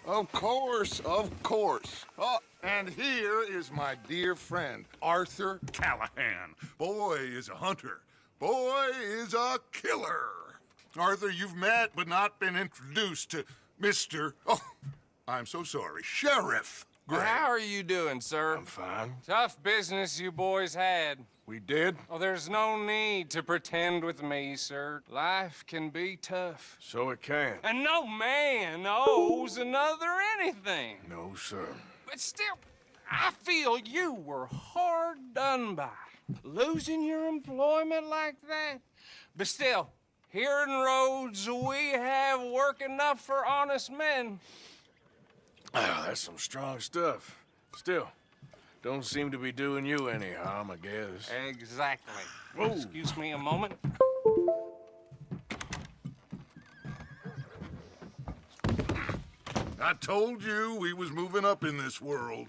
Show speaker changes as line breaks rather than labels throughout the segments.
Of course, of course. Oh, and here is my dear friend, Arthur Callahan. Boy is a hunter. Boy is a killer. Arthur, you've met but not been introduced to Mr. Oh, I'm so sorry, Sheriff Gray.
How are you doing, sir?
I'm fine.
Tough business you boys had.
We did?
Oh, there's no need to pretend with me, sir. Life can be tough.
So it can.
And no man owes another anything.
No, sir.
But still, I feel you were hard done by. Losing your employment like that. But still, here in Rhodes, we have work enough for honest men.
Ah, that's some strong stuff. Still, don't seem to be doing you any harm, I guess.
Exactly.
Whoa.
Excuse me a moment.
I told you we was moving up in this world.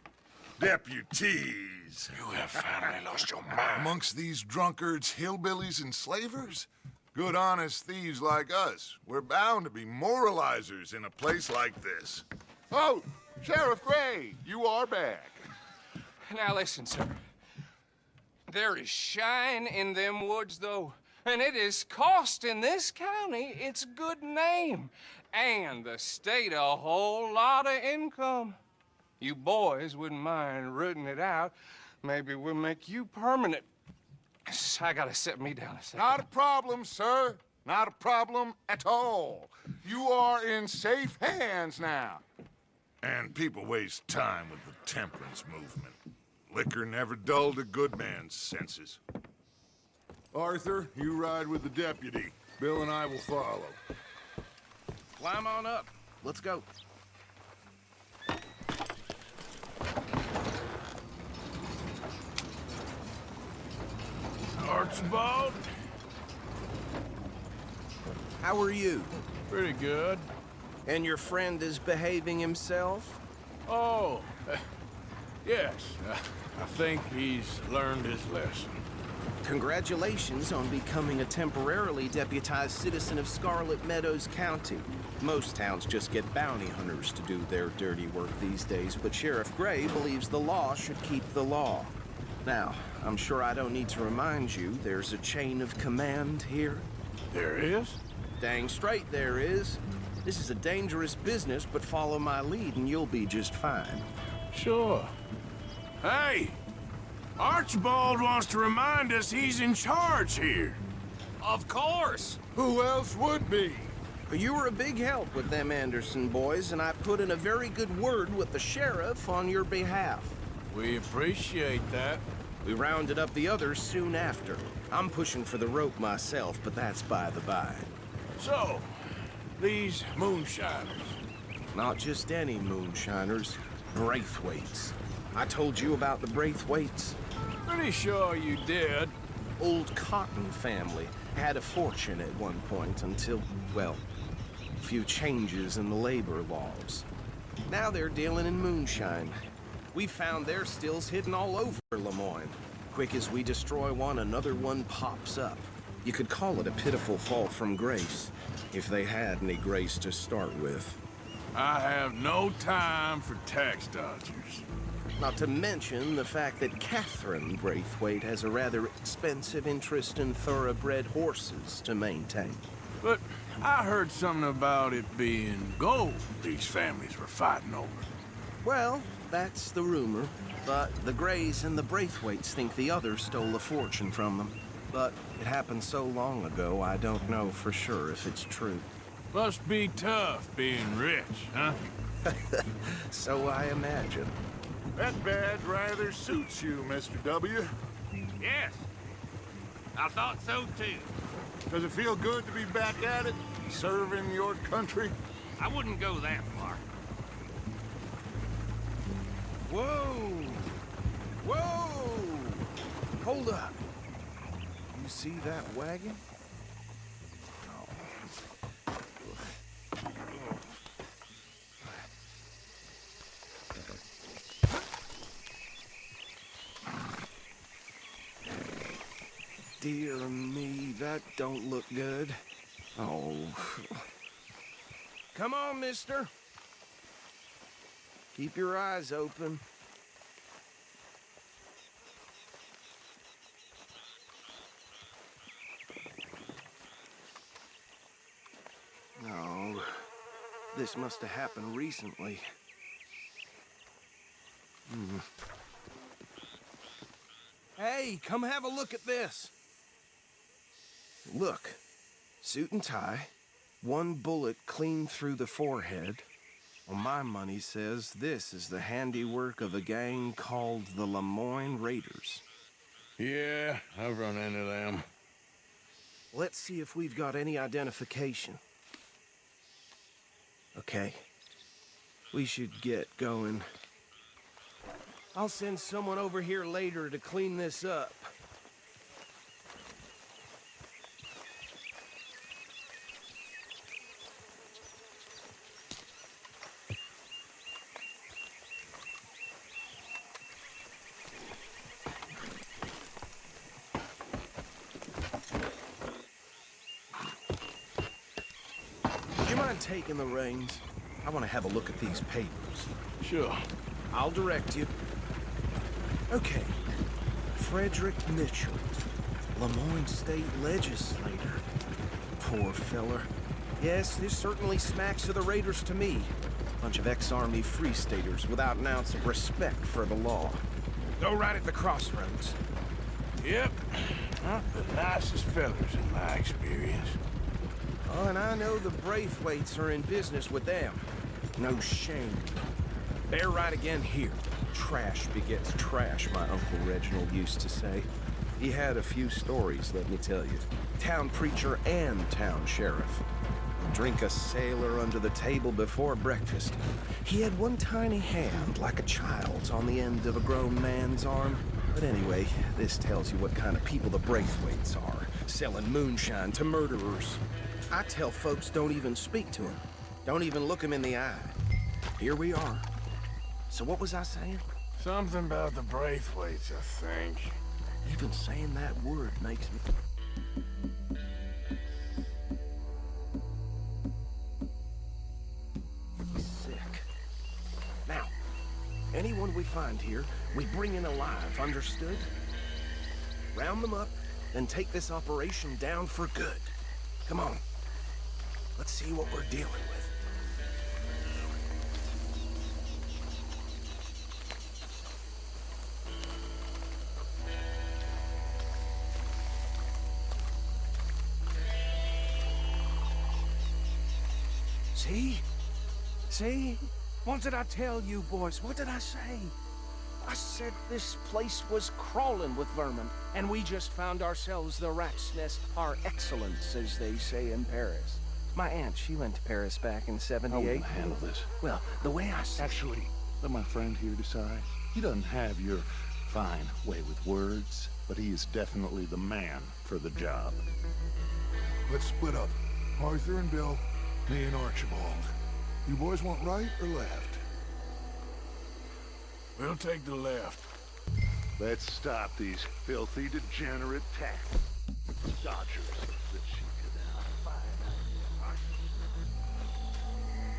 Deputies. You have finally lost your mind. Amongst these drunkards, hillbillies, and slavers? Good honest thieves like us. We're bound to be moralizers in a place like this. Oh, Sheriff Gray, you are back.
Now listen, sir. There is shine in them woods, though. And it is costing this county its good name. And the state a whole lot of income. You boys wouldn't mind rooting it out. Maybe we'll make you permanent. I gotta sit me down a second.
Not a problem, sir. Not a problem at all. You are in safe hands now. And people waste time with the temperance movement. Liquor never dulled a good man's senses. Arthur, you ride with the deputy. Bill and I will follow.
Climb on up. Let's go.
Archibald?
How are you?
Pretty good.
And your friend is behaving himself?
Oh, yes. I think he's learned his lesson.
Congratulations on becoming a temporarily deputized citizen of Scarlet Meadows County. Most towns just get bounty hunters to do their dirty work these days, but Sheriff Gray believes the law should keep the law. Now, I'm sure I don't need to remind you, there's a chain of command here.
There is?
Dang straight there is. This is a dangerous business, but follow my lead and you'll be just fine.
Sure. Hey! Archibald wants to remind us he's in charge here.
Of course.
Who else would be?
You were a big help with them Anderson boys, and I put in a very good word with the sheriff on your behalf.
We appreciate that.
We rounded up the others soon after. I'm pushing for the rope myself, but that's by the by.
So, these moonshiners.
Not just any moonshiners, Braithwaites. I told you about the Braithwaites.
Pretty sure you did.
Old Cotton family had a fortune at one point until, well, a few changes in the labor laws. Now they're dealing in moonshine. We found their stills hidden all over Lemoyne. Quick as we destroy one, another one pops up. You could call it a pitiful fall from grace, if they had any grace to start with.
I have no time for tax dodgers.
Not to mention the fact that Catherine Braithwaite has a rather expensive interest in thoroughbred horses to maintain.
But I heard something about it being gold these families were fighting over.
Well, that's the rumor. But the Grays and the Braithwaites think the others stole a fortune from them. But it happened so long ago, I don't know for sure if it's true.
Must be tough being rich, huh?
So I imagine.
That badge rather suits you, Mr. W.
Yes, I thought so too.
Does it feel good to be back at it, serving your country?
I wouldn't go that far.
Whoa! Whoa! Hold up. You see that wagon? Dear me, that don't look good. Oh. Come on, mister. Keep your eyes open. No, this must have happened recently. Hey, come have a look at this. Look, suit and tie, one bullet clean through the forehead. Well, my money says this is the handiwork of a gang called the Lemoyne Raiders.
Yeah, I've run into them.
Let's see if we've got any identification. Okay. We should get going. I'll send someone over here later to clean this up. Would you mind taking the reins? I want to have a look at these papers.
Sure.
I'll direct you. Okay. Frederick Mitchell, Lemoyne State Legislator. Poor feller. Yes, this certainly smacks of the Raiders to me. Bunch of ex-Army Free Staters without an ounce of respect for the law. Go right at the crossroads.
Yep. Not the nicest fellas in my experience.
Oh, and I know the Braithwaites are in business with them. No shame. Bear right again here. Trash begets trash, my Uncle Reginald used to say. He had a few stories, let me tell you. Town preacher and town sheriff. Drink a sailor under the table before breakfast. He had one tiny hand, like a child's, on the end of a grown man's arm. But anyway, this tells you what kind of people the Braithwaites are. Selling moonshine to murderers. I tell folks don't even speak to him. Don't even look him in the eye. Here we are. So what was I saying?
Something about the Braithwaites, I think.
Even saying that word makes me... sick. Now, anyone we find here, we bring in alive, understood? Round them up, then take this operation down for good. Come on. Let's see what we're dealing with. See? See? What did I tell you, boys? What did I say? I said this place was crawling with vermin, and we just found ourselves the rat's nest par excellence, as they say in Paris. My aunt, she went to Paris back in '78.
How are we gonna handle this?
Well, the way I said...
Actually, let my friend here decide. He doesn't have your fine way with words, but he is definitely the man for the job.
Let's split up. Arthur and Bill, me and Archibald. You boys want right or left?
We'll take the left.
Let's stop these filthy, degenerate tax dodgers that she could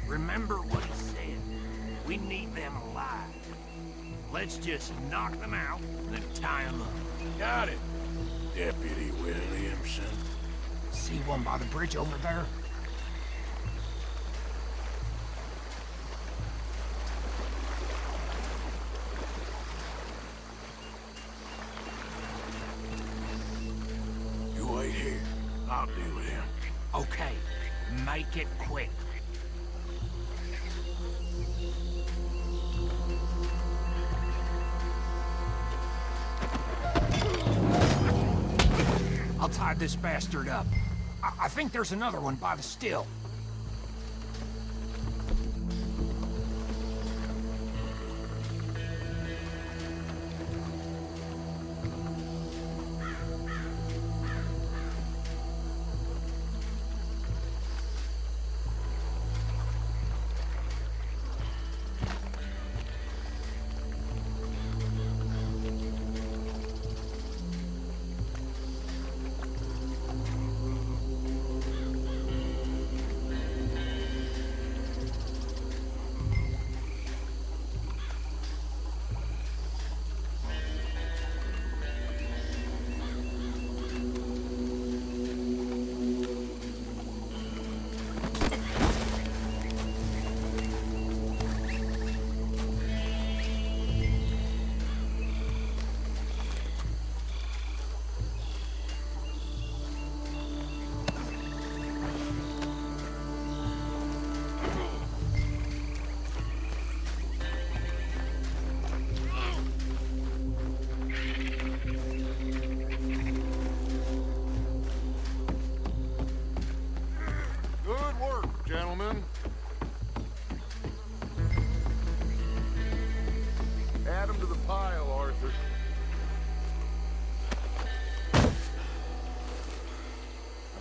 Remember what he said. We need them alive. Let's just knock them out, then tie them up.
Got it, Deputy Williamson.
See one by the bridge over there?
You wait here. I'll deal with him.
Okay, make it quick. I'll tie this bastard up. I think there's another one by the still.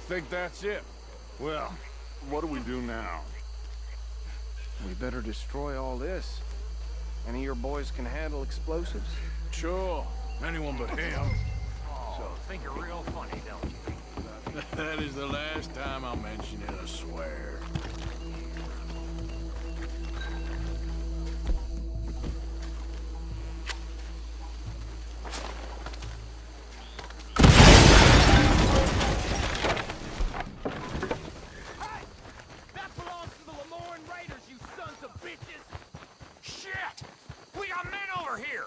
think that's it.
Well, what do we do now?
We better destroy all this. Any of your boys can handle explosives?
Sure. Anyone but him.
So, think you're real funny, don't you?
That is the last time I'll mention it, I swear.
That belongs to the Lemoran Raiders, you sons of bitches! Shit! We got men over here!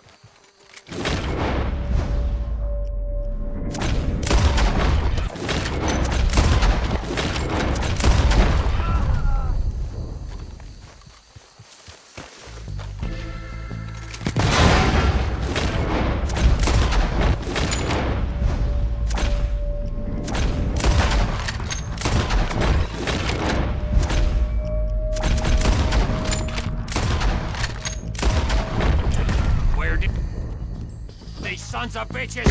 Where did... These sons of bitches...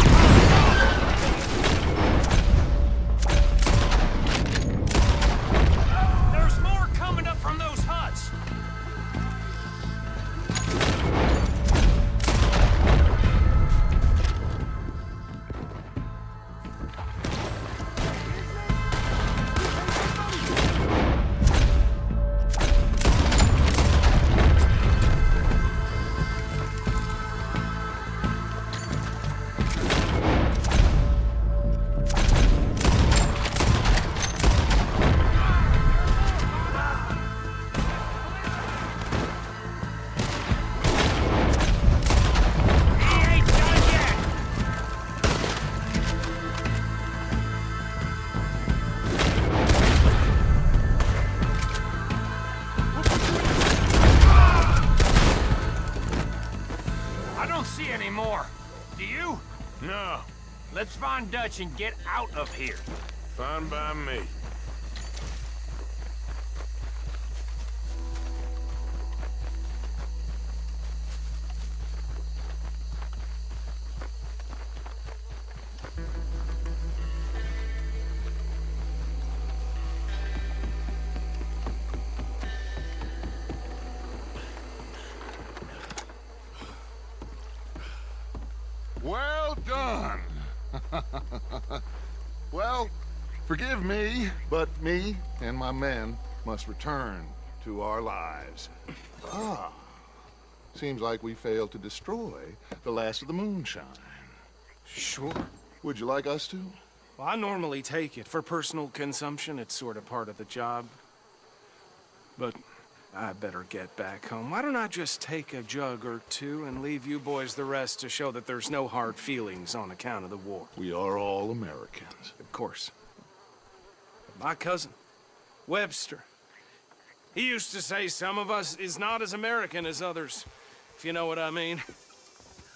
There's more coming up from those huts! He ain't done yet! I don't see any more. Do you?
No,
Let's find Dutch and get out of here.
fine by me.
Well done. Well, forgive me, but me and my men must return to our lives. Ah, seems like we failed to destroy the last of the moonshine.
Sure.
Would you like us to?
Well, I normally take it. For personal consumption, it's sort of part of the job. But I better get back home. Why don't I just take a jug or two and leave you boys the rest to show that there's no hard feelings on account of the war?
We are all Americans.
Of course. My cousin, Webster, he used to say some of us is not as American as others, if you know what I mean.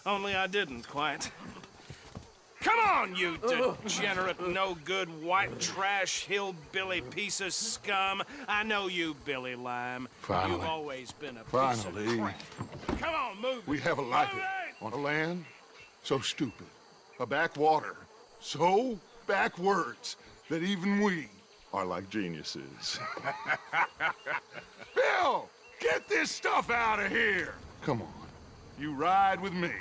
Only I didn't quite. Come on, you degenerate, no-good, white trash, hillbilly piece of scum. I know you, Billy Lime.
Finally.
You've always been a piece
Finally.
of crap. Come on, move
We
it.
have a life
Move it!
on a land so stupid, a backwater so backwards that even we are like geniuses. Bill, get this stuff out of here. Come on, you ride with me.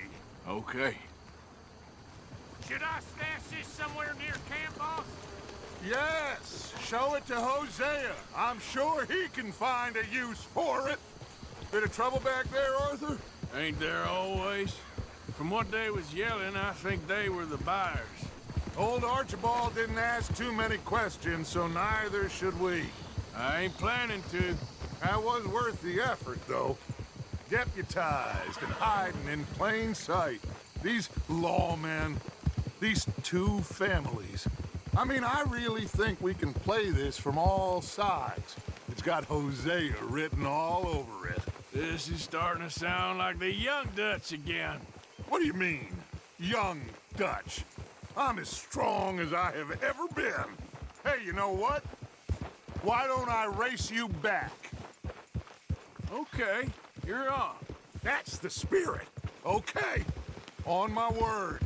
Okay.
Should I stash this somewhere near camp, boss?
Yes, show it to Hosea. I'm sure he can find a use for it. Bit of trouble back there, Arthur?
Ain't there always? From what they was yelling, I think they were the buyers.
Old Archibald didn't ask too many questions, so neither should we.
I ain't planning to.
That was worth the effort, though. Deputized and hiding in plain sight. These lawmen, these two families. I mean, I really think we can play this from all sides. It's got Hosea written all over it.
This is starting to sound like the young Dutch again.
What do you mean, young Dutch? I'm as strong as I have ever been. Hey, you know what? Why don't I race you back?
Okay, you're on.
That's the spirit. Okay, on my word.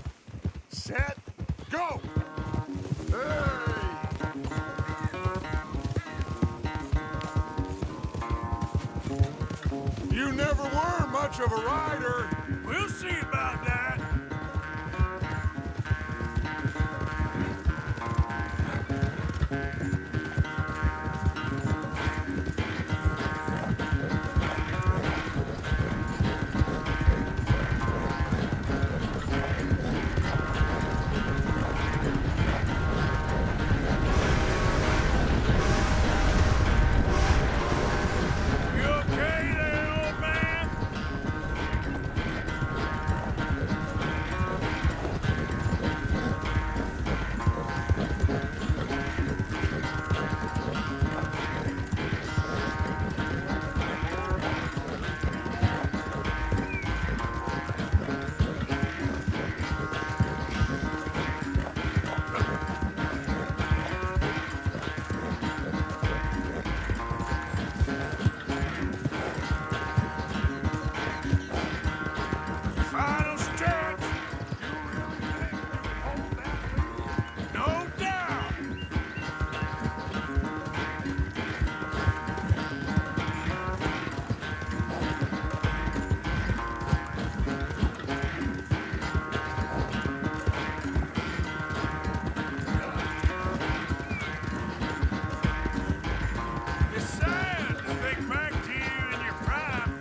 Set, go! Hey! You never were much of a rider.
We'll see about that. You okay there, old man? Final stretch. You really think you can hold that lead? No doubt. It's sad to think back to you in your prime.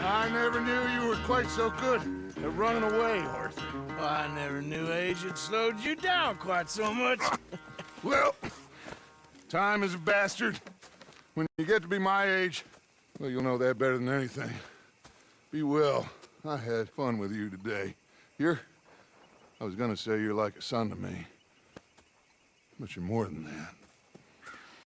I never knew you were quite so good at running away, Arthur.
Well, I never knew age had slowed you down quite so much.
Well, time is a bastard. When you get to be my age, well, you'll know that better than anything. Be well. I had fun with you today. I was gonna say you're like a son to me, but you're more than that.